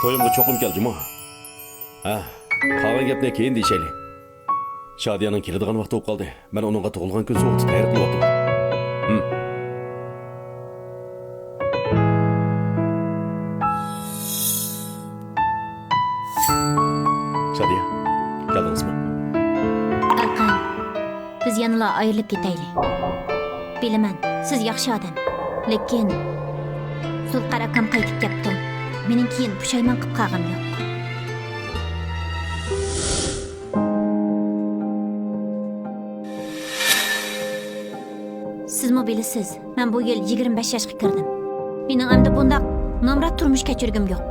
Toyumga cho'qim keldim ha. Qolgan gapni keyin deyishaylik. Shodiyaning keladigan vaqti bo'lib qoldi. Men uningga tug'ilgan kun sovg'ati tayyor qilyapman. Shodiya, keldingizmi? Alqan, biz yanıla ayrılıp ketaylik. Bilaman, siz yaxshi odam. Lekin Zulqar akam qaytib kelibdi. Mening keyin pushaymon qilib qolg'im yo'q. Sizmi bilasiz, men bu yil 25 yoshga kirdim. Mening endi bundaq nomrod turmush kechirgim yo'q.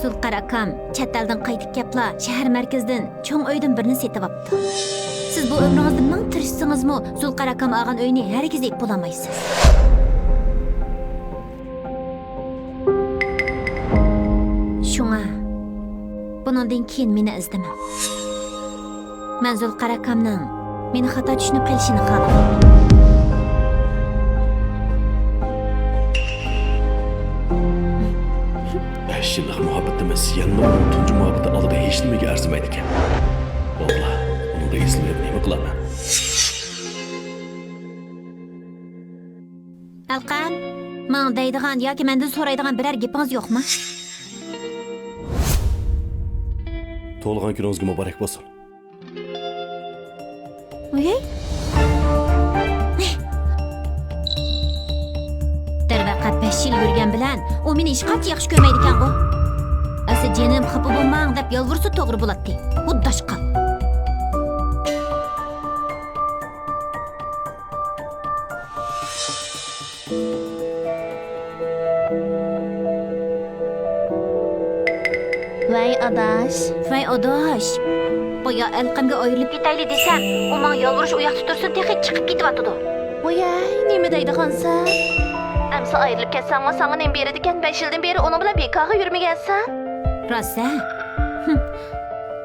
Zulqar akam chet eldan qaytib kelibla shahar markazidan cho'ng uydan birini setib olibdi. Siz bu ömrünüzde ming tirishsingizmi, Zulqar akam olgan uyni hargiz ep bo'lamaysiz. Shunga bundan keyin meni izdama. Men Zulqar akamning meni xato tushunib qilishini xohlamayman. Shunday muhabbatimiz yanma tunji muhabbati oldida hech nimaga arzimaydi ekan. Vallahi unda eslab nima qilaman? Alqan, men deydigan yoki mendan so'raydigan biror gapingiz yo'qmi? To'lg'an kuningizga muborak bo'lsin. Oy. Darvaqa 5 yil yurgan bilan u meni hech qancha yaxshi ko'rmaydi ekan bu. Asa jenim xafa bo'lmang deb yolg'irsa to'g'ri bo'ladi. Uddashqa. Vay adaş. Boya Alqamga ayrılıp ketayli desam, u menga yolg'irish u yoqda tursin, texnik chiqib ketyapti. Voyay, nima deydigansan? Amsa ayrılıp ketsang, sana nima beradi ekan? 5 yildan beri onun bilan bekorga yurmagansan. Rosa.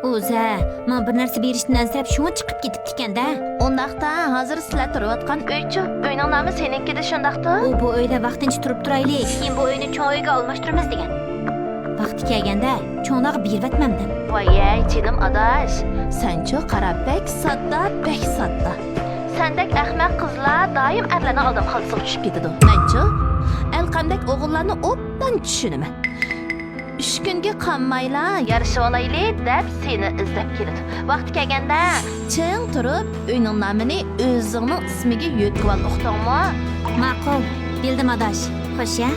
O'za, men bir narsa berishdan ansirab shunga chiqib ketibdi ekanda. Undaqda hozir sizlar turayotgan uychi, uyning nomi seninkida shundaqda. U bu uyda vaqtincha turib turaylik, keyin bu uyni cho'ng uyga almashtiramiz degan. Vaqti kelganda cho'nglarga bervatmamdan. Voyay, jinim adaş. Sencho qarab bek sadda. Sendek ahmaq qizlar doim erlarning oldin qalsiq tushib ketadi. Mencho, Alqamdek o'g'illarni obdan tushunaman. 3 kunga qolmayla yarashib olaylik deb seni izlab keladi. Vaqti kelganda ching turib uyning nomini o'zingning ismiga yo'tkib ol, uqdingmi? Ma'qul, bildim adash. Xo'sh ya?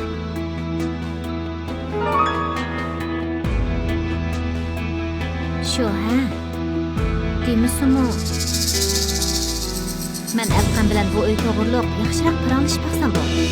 Shu ha. Demisimi? Men Alqam bilan bu uy to'g'riliq yaxshiroq paranglashib baqsam bo'ldi.